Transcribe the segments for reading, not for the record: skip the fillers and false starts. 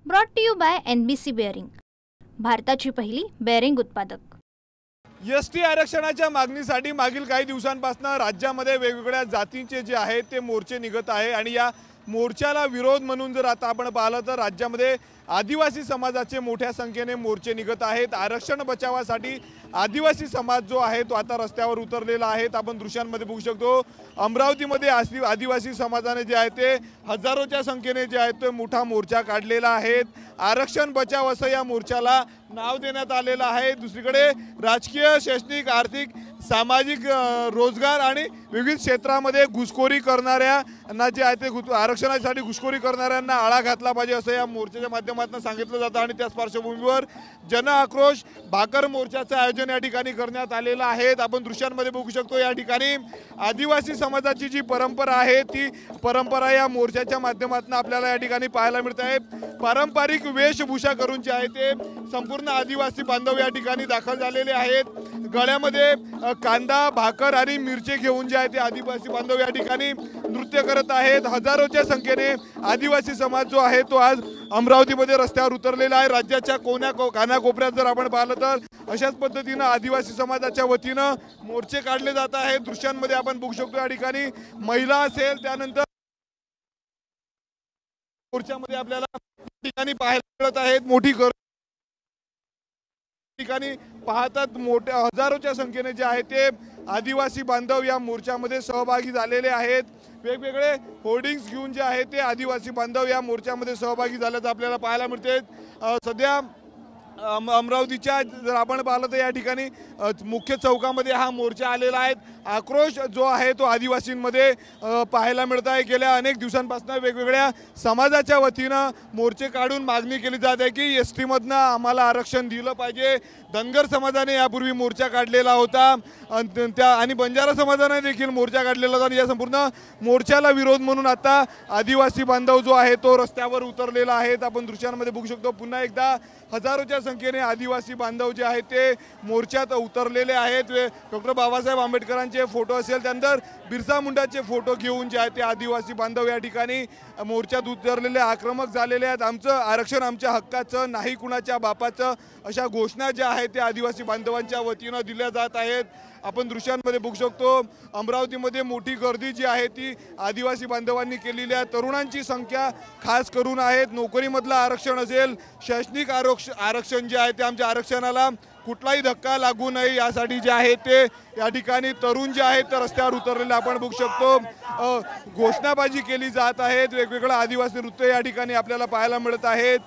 Brought to you by NBC bearing, भारताची पहिली bearing उत्पादक। एसटी आरक्षणाच्या मागणीसाठी मागील काही दिवसांपासून राज्यामध्ये वेगवेगळ्या जातींचे जे आहेत ते मोर्चे निघत आहे आणि या मोर्चाला विरोध म्हणून जर आता आपण पाहिलं तर राज्यामध्ये आदिवासी समाजाचे मोठ्या संख्येने मोर्चे निघत आहेत। आरक्षण बचावासाठी आदिवासी समाज जो आहे तो आता रस्त्यावर उतरलेला आहे। आपण दृश्यांमध्ये बघू शकतो अमरावतीमध्ये आदिवासी समाजाने जे आहे ते हजारोच्या संख्येने जे आहे तो मोठा मोर्चा काढलेला आहे। आरक्षण बचाव असं या मोर्चाला नाव देण्यात आलेलं आहे। दुसरीकडे राजकीय, शैक्षणिक, आर्थिक, सामाजिक, रोजगार आणि विविध क्षेत्रामध्ये घुसखोरी करणाऱ्यांना जे आहे ते आरक्षणासाठी घुसखोरी करणाऱ्यांना आळा घातला पाहिजे असं या मोर्चाच्या माध्यमातून सांगितलं जातं आणि त्याच पार्श्वभूमीवर जन आक्रोश भाकर मोर्चाचं आयोजन या ठिकाणी करण्यात आलेलं आहे। आपण दृश्यांमध्ये बघू शकतो या ठिकाणी आदिवासी समाजाची जी परंपरा आहे ती परंपरा या मोर्चाच्या माध्यमातून आपल्याला या ठिकाणी पाहायला मिळत आहे। पारंपरिक वेशभूषा करून जे आहे ते संपूर्ण आदिवासी बांधव या ठिकाणी दाखल झालेले आहेत। गळ्यामध्ये कांदा, भाकर आणि मिरची घेऊन जे आहे ते आदिवासी बांधव या ठिकाणी नृत्य करत आहेत। हजारोच्या संख्येने आदिवासी समाज जो आहे तो आज अमरावतीमध्ये रस्त्यावर उतरलेला आहे। राज्याच्या कानाकोपऱ्यात जर आपण पाहिलं तर अशाच पद्धतीनं आदिवासी समाजाच्या वतीनं मोर्चे काढले जात आहेत। दृश्यांमध्ये आपण बघू शकतो या ठिकाणी महिला असेल, त्यानंतर मोर्चामध्ये आपल्याला ठिकाणी पाहायला मिळत आहेत मोठी ठिकाणी पाहतात मोठ्या हजारोच्या संख्येने जे आहे ते आदिवासी बांधव या मोर्चामध्ये सहभागी झालेले आहेत। वेगवेगळे होर्डिंग्स घेऊन जे आहे ते आदिवासी बांधव या मोर्चामध्ये सहभागी झाल्याचं आपल्याला पाहायला मिळते। सध्या अमरावतीच्या जर आपण पाहिलं तर या ठिकाणी मुख्य चौकामध्ये हा मोर्चा आलेला आहे। आक्रोश जो आहे तो आदिवासींमध्ये पाहायला मिळत आहे। गेल्या अनेक दिवसांपासून वेगवेगळ्या समाजाच्या वतीनं मोर्चे काढून मागणी केली जात आहे की एसटी मधनं आम्हाला आरक्षण दिलं पाहिजे। धनगर समाजाने यापूर्वी मोर्चा काढलेला होता आणि बंजारा समाजाने देखील मोर्चा काढलेला होता। या संपूर्ण मोर्चाला विरोध म्हणून आता आदिवासी बांधव जो आहे तो रस्त्यावर उतरलेला आहे। आपण दृश्यांमध्ये बघू शकतो पुन्हा एकदा हजारोच्या संख्येने आदिवासी बांधव जे आहेत ते मोर्चात उतरलेले आहेत। डॉक्टर बाबासाहेब आंबेडकरांचे फोटो असेल, त्यानंतर बिरसा मुंडाचे फोटो घेऊन जे आहेत ते आदिवासी बांधव या ठिकाणी मोर्चात उतरलेले आक्रमक झालेले आहेत। आमचं आरक्षण आमच्या हक्काचं, नाही कुणाच्या बापाचं, अशा घोषणा ज्या आहेत त्या आदिवासी बांधवांच्या वतीनं दिल्या जात आहेत। आपण दृश्यांमध्ये बघू शकतो अमरावतीमध्ये मोठी गर्दी जी आहे ती आदिवासी बांधवांनी केलेली आहे। तरुणांची संख्या खास करून आहेत। नोकरीमधलं आरक्षण असेल, शैक्षणिक आरक्षण जे आहे ते आमच्या आरक्षणाला कुठलाही धक्का लागू नये यासाठी जे आहे ते या ठिकाणी तरुण जे आहेत ते रस्त्यावर उतरलेले आपण बघू शकतो। घोषणाबाजी केली जात आहेत। वेगवेगळं आदिवासी नृत्य या ठिकाणी आपल्याला पाहायला मिळत आहेत।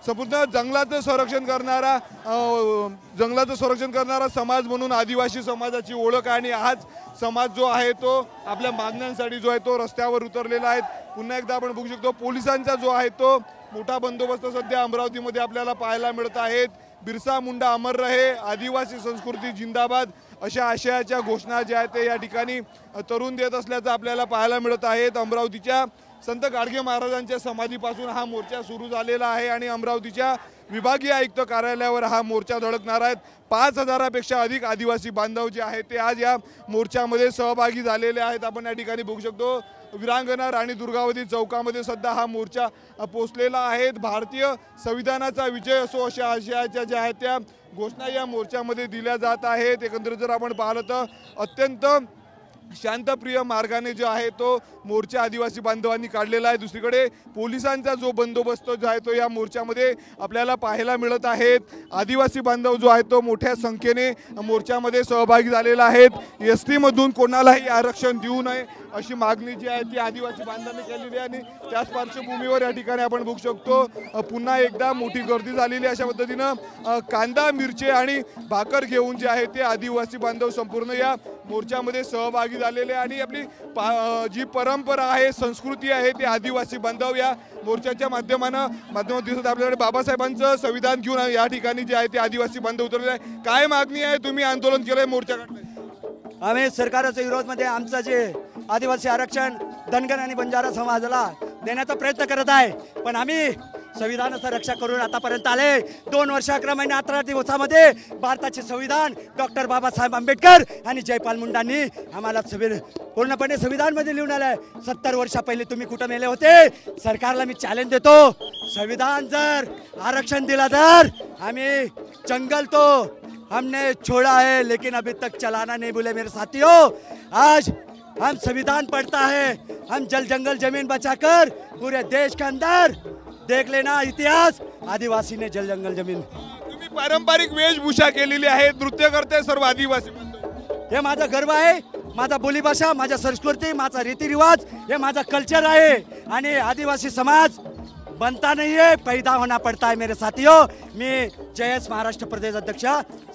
संपूर्ण जंगलाचं संरक्षण करणारा समाज म्हणून आदिवासी समाजाची ओळख आहे आणि हाच समाज जो आहे तो आपल्या मागण्यांसाठी जो आहे तो रस्त्यावर उतरलेला आहे। पुन्हा एकदा आपण बघू शकतो पोलिसांचा जो आहे तो मोठा बंदोबस्त सध्या अमरावतीमध्ये आपल्याला पाहायला मिळत आहेत। बिरसा मुंडा अमर रहे, आदिवासी संस्कृती जिंदाबाद अशा आशयाच्या घोषणा ज्या आहेत ते या ठिकाणी तरुण देत असल्याचं आपल्याला पाहायला मिळत आहेत। अमरावतीच्या संत गाडगे महाराजांच्या समाधीपासून हा मोर्चा सुरू झालेला आहे आणि अमरावतीच्या विभागीय आयुक्त कार्यालयावर हा मोर्चा धडकणार आहे। 5000पेक्षा अधिक आदिवासी बांधव जे आहेत ते आज या मोर्चामध्ये सहभागी झालेले आहेत। आपण या ठिकाणी बघू शकतो वीरांगना राणी दुर्गावती चौकामध्ये सध्या हा मोर्चा पोहोचलेला आहे। भारतीय संविधानाचा विजय असो अशा आशयाच्या ज्या आहेत त्या घोषणा या मोर्चामध्ये दिल्या जात आहेत। एकंदरीत जर आपण पाहिलं तर अत्यंत शांतप्रिय मार्गाने जो आहे तो मोर्चा आदिवासी बांधवांनी काढलेला आहे। दुसरीकडे पोलिसांचा जो बंदोबस्त जो आहे तो या मोर्चामध्ये आपल्याला पाहायला मिळत आहेत। आदिवासी बांधव जो आहे तो मोठ्या संख्येने मोर्चामध्ये सहभागी झालेला आहेत। एसटी मधून कोणालाही आरक्षण देऊ नये अशी मागणी जी आहे ती आदिवासी बांधवांनी केलेली आहे आणि त्याच पार्श्वभूमीवर या ठिकाणी आपण बघू शकतो पुन्हा एकदा मोठी गर्दी झालेली अशा पद्धतीनं कांदा, मिरची आणि भाकर घेऊन जे आहे ते आदिवासी बांधव संपूर्ण या मोर्चामध्ये सहभागी झालेले आणि आपली जी परंपरा आहे, संस्कृती आहे ते आदिवासी बांधव या मोर्चाच्या माध्यमातून दिसत आपल्याकडे बाबासाहेबांचं संविधान घेऊन या ठिकाणी जे आहे ते आदिवासी बांधव उतरलेले आहे। काय मागणी आहे, तुम्ही आंदोलन केलंय, मोर्चा काढलाय? आम्ही सरकारच्या विरोधामध्ये आमचं जे आदिवासी आरक्षण धनगर आणि बंजारा समाजाला देण्याचा प्रयत्न करत आहे, पण आम्ही संविधानाचं रक्षा करून आतापर्यंत आले. 2 वर्ष 11 महिने 18 दिवसामध्ये भारताचे संविधान डॉक्टर बाबासाहेब आंबेडकर आणि जयपाल मुंडांनी आम्हाला पूर्णपणे संविधानमध्ये लिहून आलंय. 70 वर्षा पहिले तुम्ही कुठं मेले होते? सरकारला मी चॅलेंज देतो, संविधान जर आरक्षण दिला तर आम्ही जंगल तो हमने छोड़ा है लेकिन अभी तक चलाना नहीं भूले मेरे साथियों. आज हम संविधान पढ़ता है, हम जल जंगल जमीन बचाकर पूरे देश के अंदर देख लेना इतिहास, आदिवासी ने जल जंगल जमीन. तुम्ही पारंपरिक वेशभूषा केलेली आहे, नृत्य करते सर्व आदिवासी बांधव. हे माझा गर्व आहे, माझा बोलीभाषा, माझा संस्कृती, माझा रीतिरिवाज, हे माझा कल्चर आहे. आणि आदिवासी समाज बनता नहीं है, पैदा होना पड़ता है मेरे साथियों. मी जयस महाराष्ट्र प्रदेश अध्यक्ष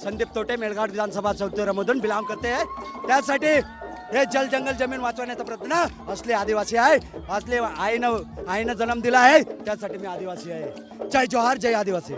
संदीप तोटे मेळघाट विधानसभा क्षेत्रामधून बिलॉंग करते आहे. त्यासाठी हे जल जंगल जमीन वाचवण्याचा प्रयत्न असले आदिवासी आहे, असले आईनं जन्म दिला आहे, त्यासाठी मी आदिवासी आहे. जय जोहार, जय आदिवासी.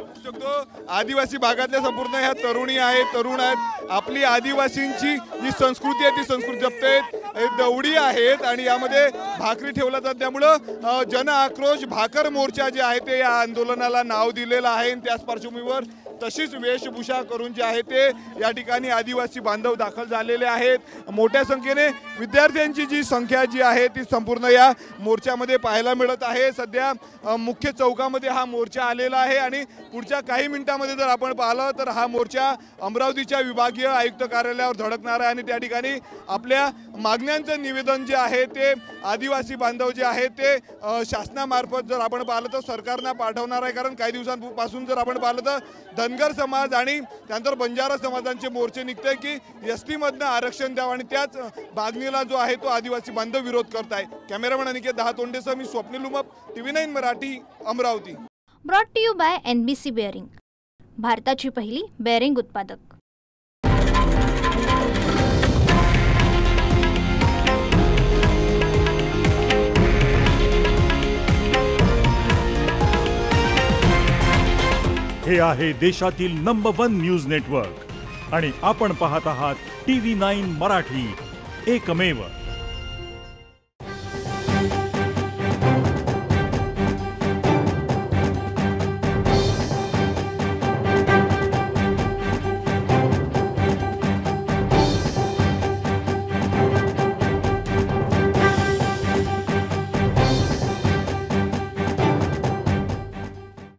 आदिवासी भागातल्या संपूर्ण ह्या तरुणी आहेत, तरुण आहेत. आपली आदिवासींची जी संस्कृती आहे ती संस्कृती जपतेत. दौडी आहेत आणि यामध्ये भाकरी ठेवला जात, त्यामुळं जन आक्रोश भाकर मोर्चा जे आहे ते या आंदोलनाला नाव दिलेलं आहे. त्याच पार्श्वभूमीवर तशीच वेशभूषा करून जे आहे ते या ठिकाणी आदिवासी बांधव दाखल झालेले आहेत. मोठ्या संख्येने विद्यार्थ्यांची जी संख्या जी आहे ती संपूर्ण या मोर्चामध्ये पाहायला मिळत आहे. सध्या मुख्य चौकामध्ये हा मोर्चा आलेला आहे आणि पुढच्या काही मिनिटांमध्ये जर आपण पाहिलं तर हा मोर्चा अमरावतीच्या विभागीय आयुक्त कार्यालयावर धडकणार आहे आणि त्या ठिकाणी आपल्या मागण्यांचं निवेदन जे आहे ते आदिवासी बांधव जे आहे ते शासनामार्फत जर आपण पाहिलं तर सरकारनं पाठवणार आहे. कारण काही दिवसांपासून जर आपण पाहिलं तर धनगर समाज आणि त्यानंतर बंजारा समाजांचे मोर्चे निघते की एसटीमधनं आरक्षण द्यावं आणि त्याच मागणीला जो आहे तो आदिवासी बांधव विरोध करत आहे. कॅमेरामॅन अनिकेत दहातोंडेसह मी Swapnil Umap, TV9 Marathi, Amravati. Brought to you by NBC bearing, भारताची पहिली बेअरिंग उत्पादक. हे आहे देशातील नंबर 1 न्यूज नेटवर्क आणि आपण पाहत आहात TV9 मराठी, एकमेव.